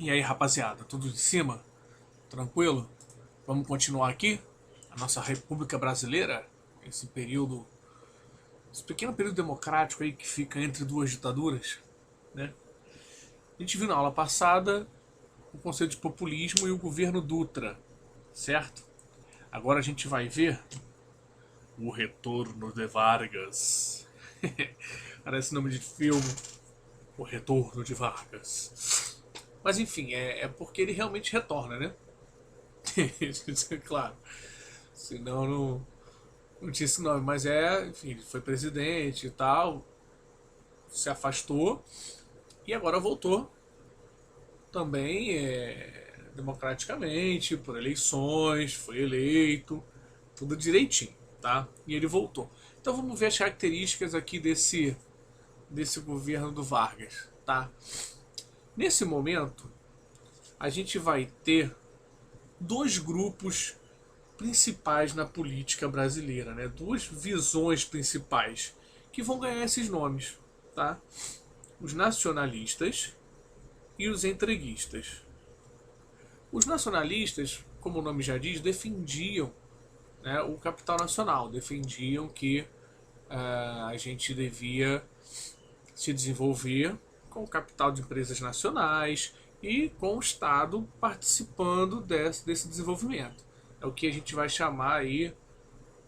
E aí, rapaziada, tudo de cima? Tranquilo? Vamos continuar aqui? A nossa República Brasileira, esse período, esse pequeno período democrático aí que fica entre duas ditaduras, né? A gente viu na aula passada o conceito de populismo e o governo Dutra, certo? Agora a gente vai ver o retorno de Vargas. Parece nome de filme. O retorno de Vargas. Mas enfim, é porque ele realmente retorna, né? Isso é claro. Senão não tinha esse nome. Mas enfim, ele foi presidente e tal, se afastou e agora voltou também democraticamente, por eleições, foi eleito, tudo direitinho, tá? E ele voltou. Então vamos ver as características aqui desse governo do Vargas, tá? Nesse momento, a gente vai ter dois grupos principais na política brasileira, né? Duas visões principais que vão ganhar esses nomes, tá? Os nacionalistas e os entreguistas. Os nacionalistas, como o nome já diz, defendiam, né, o capital nacional, defendiam que a gente devia se desenvolver com o capital de empresas nacionais e com o Estado participando desse desenvolvimento. É o que a gente vai chamar aí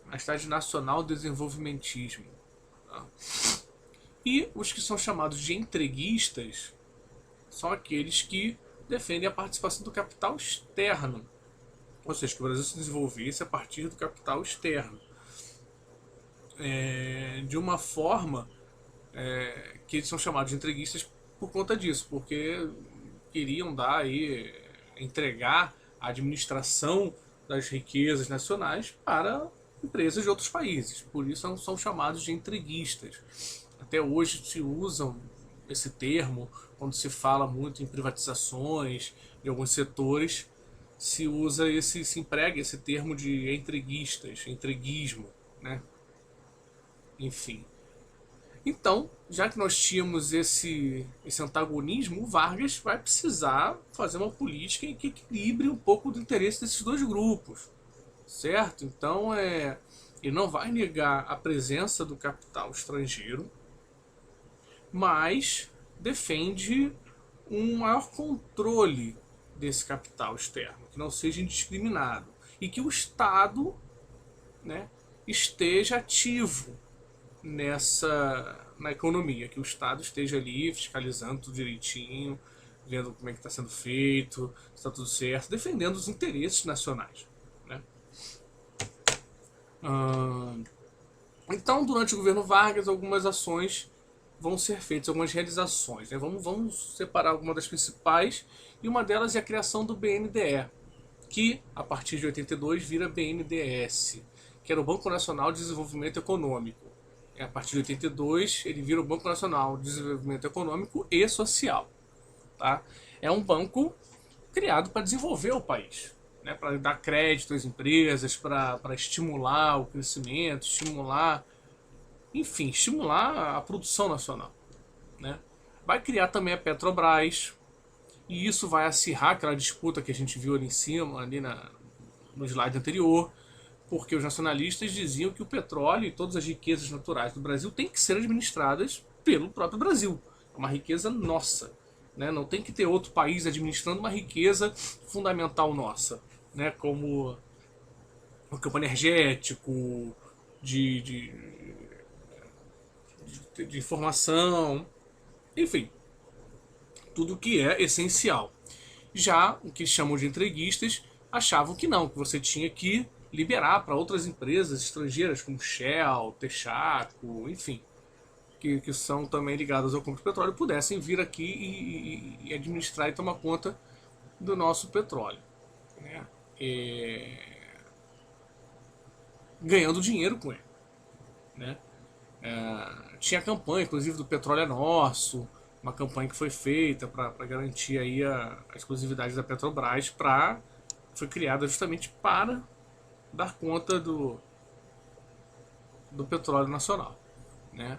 mais tarde de nacional desenvolvimentismo. Tá? E os que são chamados de entreguistas são aqueles que defendem a participação do capital externo, ou seja, que o Brasil se desenvolvesse a partir do capital externo, de uma forma que eles são chamados de entreguistas por conta disso, porque queriam dar aí, entregar a administração das riquezas nacionais para empresas de outros países. Por isso são chamados de entreguistas. Até hoje se usam esse termo quando se fala muito em privatizações de alguns setores, se emprega esse termo de entreguistas, entreguismo, né? Enfim. Então, já que nós tínhamos esse antagonismo, o Vargas vai precisar fazer uma política em que equilibre um pouco do interesse desses dois grupos, certo? Então, ele não vai negar a presença do capital estrangeiro, mas defende um maior controle desse capital externo, que não seja indiscriminado e que o Estado, né, esteja ativo na economia, que o Estado esteja ali fiscalizando tudo direitinho, vendo como é que está sendo feito, se está tudo certo, defendendo os interesses nacionais, né? Então, durante o governo Vargas, algumas ações vão ser feitas, algumas realizações, né? Vamos separar algumas das principais, e uma delas é a criação do BNDE, que a partir de 82 vira BNDES, que era o Banco Nacional de Desenvolvimento Econômico. A partir de 82 ele vira o Banco Nacional de Desenvolvimento Econômico e Social. Tá? É um banco criado para desenvolver o país, né? Para dar crédito às empresas, para estimular o crescimento, estimular a produção nacional, né? Vai criar também a Petrobras, e isso vai acirrar aquela disputa que a gente viu ali em cima, no slide anterior, porque os nacionalistas diziam que o petróleo e todas as riquezas naturais do Brasil têm que ser administradas pelo próprio Brasil. É uma riqueza nossa. Né? Não tem que ter outro país administrando uma riqueza fundamental nossa, né? Como o campo energético, de, de, de informação, enfim, tudo que é essencial. Já o que chamam de entreguistas achavam que não, que você tinha que liberar para outras empresas estrangeiras como Shell, Texaco, enfim, que são também ligadas ao compra de petróleo, pudessem vir aqui e administrar e tomar conta do nosso petróleo, né? Ganhando dinheiro com ele, né? Tinha campanha, inclusive, do Petróleo é Nosso, uma campanha que foi feita para garantir aí a exclusividade da Petrobras, foi criada justamente para dar conta do petróleo nacional, né?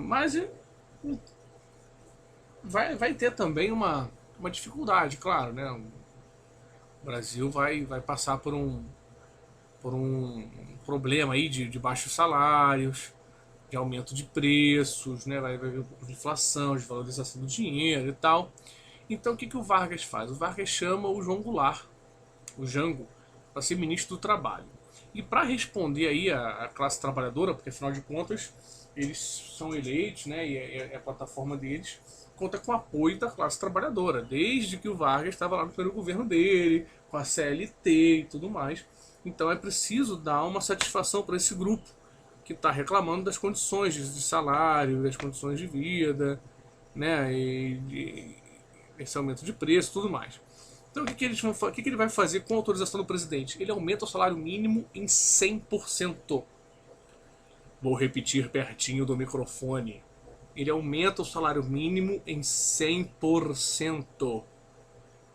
Mas vai ter também uma dificuldade, claro, né? O Brasil vai passar por um problema aí de baixos salários, de aumento de preços, né? Vai haver um pouco de inflação, de valorização do dinheiro e tal. Então o que o Vargas faz? O Vargas chama o João Goulart, o Jango, para ser ministro do Trabalho. E para responder aí a classe trabalhadora, porque afinal de contas eles são eleitos, né, e a plataforma deles conta com o apoio da classe trabalhadora, desde que o Vargas estava lá no primeiro governo dele, com a CLT e tudo mais. Então é preciso dar uma satisfação para esse grupo que está reclamando das condições de salário, das condições de vida, né, e esse aumento de preço e tudo mais. Então o que ele vai fazer com a autorização do presidente? Ele aumenta o salário mínimo em 100%. Vou repetir pertinho do microfone. Ele aumenta o salário mínimo em 100%.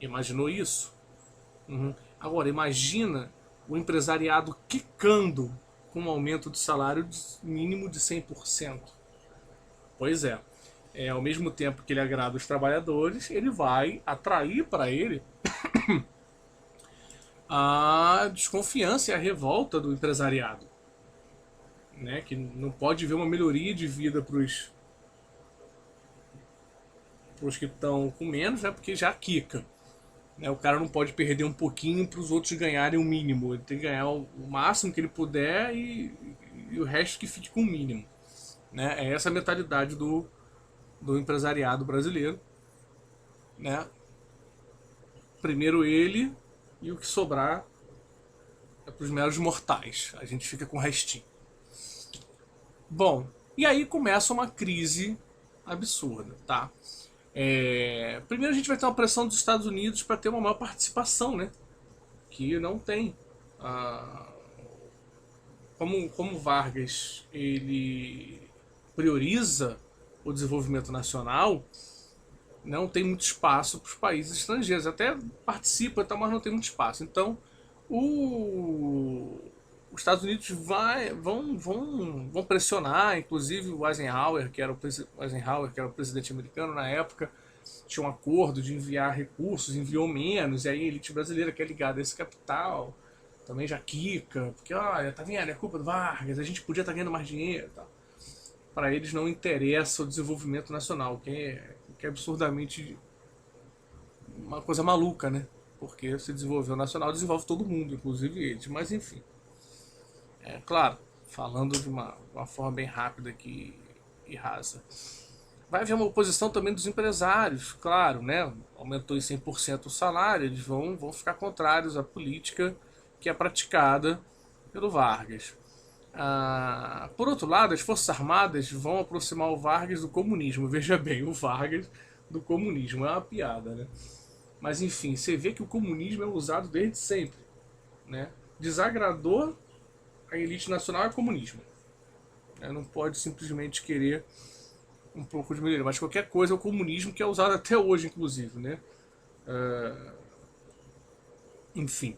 Imaginou isso? Uhum. Agora, imagina o empresariado quicando com um aumento de salário mínimo de 100%. Pois é. Ao mesmo tempo que ele agrada os trabalhadores, ele vai atrair para ele a desconfiança e a revolta do empresariado, né? Que não pode ver uma melhoria de vida para os que estão com menos, né? Porque já quica. Né? O cara não pode perder um pouquinho para os outros ganharem o mínimo. Ele tem que ganhar o máximo que ele puder e o resto que fique com o mínimo. Né? É essa a mentalidade do empresariado brasileiro. Né? Primeiro ele, e o que sobrar é para os meros mortais. A gente fica com o restinho. Bom, e aí começa uma crise absurda, tá? Primeiro a gente vai ter uma pressão dos Estados Unidos para ter uma maior participação, né? Que não tem. Como Vargas ele prioriza o desenvolvimento nacional, não tem muito espaço para os países estrangeiros. Até participa, mas não tem muito espaço. Então, os Estados Unidos vão pressionar, inclusive o Eisenhower, que era o presidente americano na época, tinha um acordo de enviar recursos, enviou menos, e aí a elite brasileira que é ligada a esse capital também já quica, porque olha, tá vendo, é culpa do Vargas, a gente podia estar ganhando mais dinheiro. Tá? Para eles não interessa o desenvolvimento nacional, que é absurdamente uma coisa maluca, né? Porque se desenvolver o nacional, desenvolve todo mundo, inclusive eles. Mas enfim, claro, falando de uma forma bem rápida aqui e rasa. Vai haver uma oposição também dos empresários, claro, né? Aumentou em 100% o salário, eles vão ficar contrários à política que é praticada pelo Vargas. Por outro lado, as Forças Armadas vão aproximar o Vargas do comunismo. Veja bem, o Vargas do comunismo. É uma piada, né? Mas enfim, você vê que o comunismo é usado desde sempre. Né? Desagradou a elite nacional é comunismo. Não pode simplesmente querer um pouco de melhoria. Mas qualquer coisa é o comunismo, que é usado até hoje, inclusive. Né? Enfim.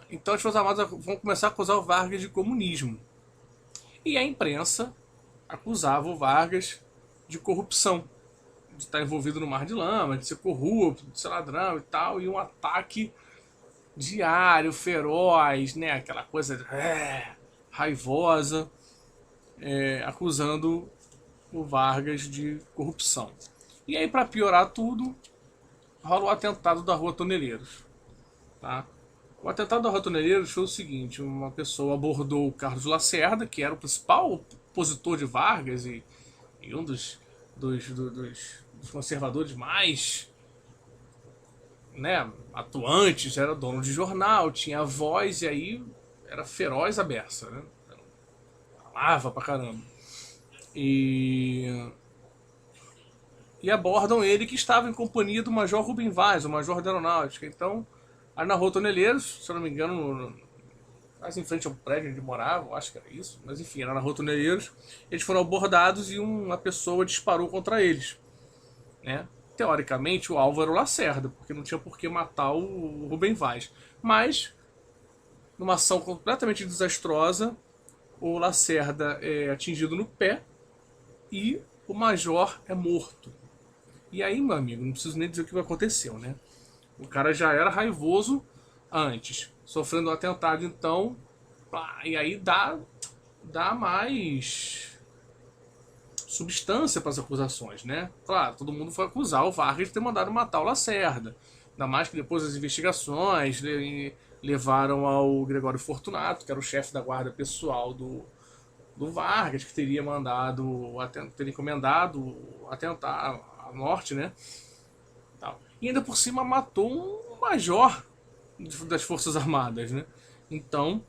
Então as Forças Armadas vão começar a acusar o Vargas de comunismo. E a imprensa acusava o Vargas de corrupção, de estar envolvido no mar de lama, de ser corrupto, de ser ladrão e tal, e um ataque diário, feroz, né? Aquela coisa raivosa, acusando o Vargas de corrupção. E aí, para piorar tudo, rola o atentado da Rua Toneleiros. Tá? O atentado da Rua Toneleiros foi o seguinte: uma pessoa abordou o Carlos Lacerda, que era o principal opositor de Vargas e um dos conservadores mais, né, atuantes, era dono de jornal, tinha voz, e aí era feroz a beça, né? Falava pra caramba. E abordam ele, que estava em companhia do Major Rubem Vaz, o Major da Aeronáutica. Então, aí na Rua Toneleiros, se eu não me engano, quase em frente ao prédio onde morava, acho que era isso, mas enfim, era na Rua Toneleiros, eles foram abordados e uma pessoa disparou contra eles. Né? Teoricamente, o alvo era o Lacerda, porque não tinha por que matar o Rubem Vaz. Mas, numa ação completamente desastrosa, o Lacerda é atingido no pé e o Major é morto. E aí, meu amigo, não preciso nem dizer o que aconteceu, né? O cara já era raivoso antes, sofrendo um atentado, então, e aí dá mais substância para as acusações, né? Claro, todo mundo foi acusar o Vargas de ter mandado matar o Lacerda. Ainda mais que depois as investigações levaram ao Gregório Fortunato, que era o chefe da guarda pessoal do Vargas, que teria teria encomendado atentar a morte, né? E ainda por cima matou um major das Forças Armadas, né? Então,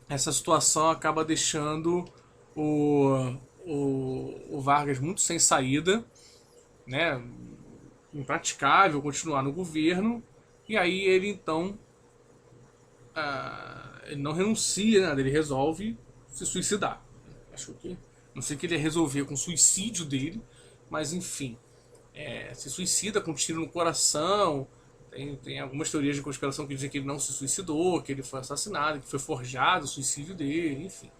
essa situação acaba deixando o Vargas muito sem saída, né? Impraticável continuar no governo. E aí ele então ele não renuncia, né? Ele resolve se suicidar. Acho que não sei o que ele ia resolver com o suicídio dele, mas enfim, se suicida com um tiro no coração. Tem algumas teorias de conspiração que dizem que ele não se suicidou, que ele foi assassinado, que foi forjado o suicídio dele, enfim.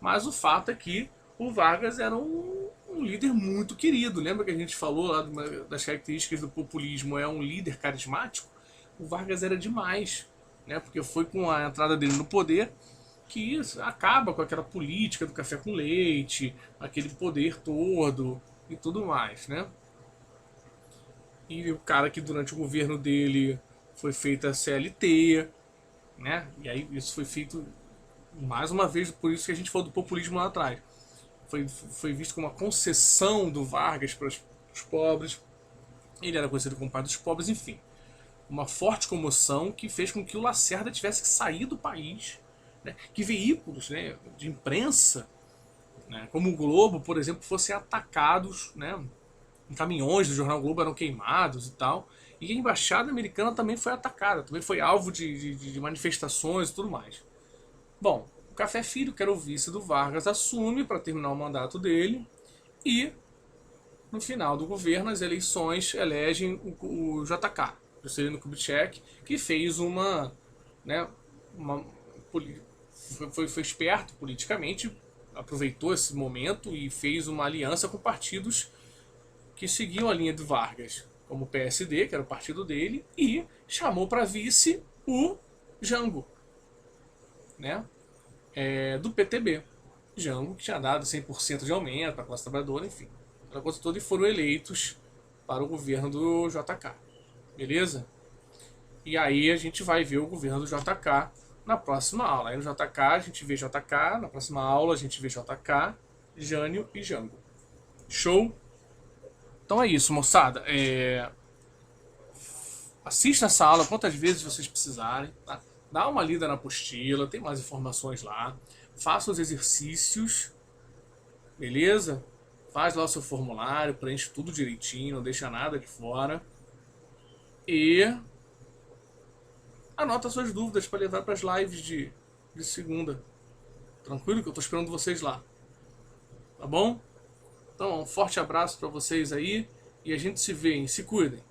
Mas o fato é que o Vargas era um líder muito querido. Lembra que a gente falou lá das características do populismo, é um líder carismático? O Vargas era demais, né? Porque foi com a entrada dele no poder que acaba com aquela política do café com leite, aquele poder todo e tudo mais, né? E o cara que durante o governo dele foi feita a CLT, né? E aí isso foi feito mais uma vez, por isso que a gente falou do populismo lá atrás. Foi visto como uma concessão do Vargas para os pobres. Ele era conhecido como pai dos pobres, enfim. Uma forte comoção que fez com que o Lacerda tivesse que sair do país, né? Que veículos, né, de imprensa, né, como o Globo, por exemplo, fossem atacados, né? Caminhões do jornal Globo eram queimados e tal. E a embaixada americana também foi atacada, também foi alvo de manifestações e tudo mais. Bom, o Café Filho, que era o vice do Vargas, assume para terminar o mandato dele e, no final do governo, as eleições elegem o JK, Juscelino Kubitschek, que fez né, foi esperto politicamente, aproveitou esse momento e fez uma aliança com partidos que seguiam a linha de Vargas, como o PSD, que era o partido dele, e chamou para vice o Jango, né? Do PTB. Jango, que tinha dado 100% de aumento para a classe trabalhadora, enfim. Aquela coisa toda, e foram eleitos para o governo do JK. Beleza? E aí a gente vai ver o governo do JK na próxima aula. Aí no JK a gente vê JK, na próxima aula a gente vê JK, Jânio e Jango. Show? Então é isso, moçada. Assista essa aula quantas vezes vocês precisarem. Tá? Dá uma lida na apostila, tem mais informações lá. Faça os exercícios, beleza? Faz lá o seu formulário, preenche tudo direitinho, não deixa nada de fora. E anota suas dúvidas para levar para as lives de segunda. Tranquilo que eu tô esperando vocês lá. Tá bom? Então, um forte abraço para vocês aí e a gente se vê, hein? Se cuidem.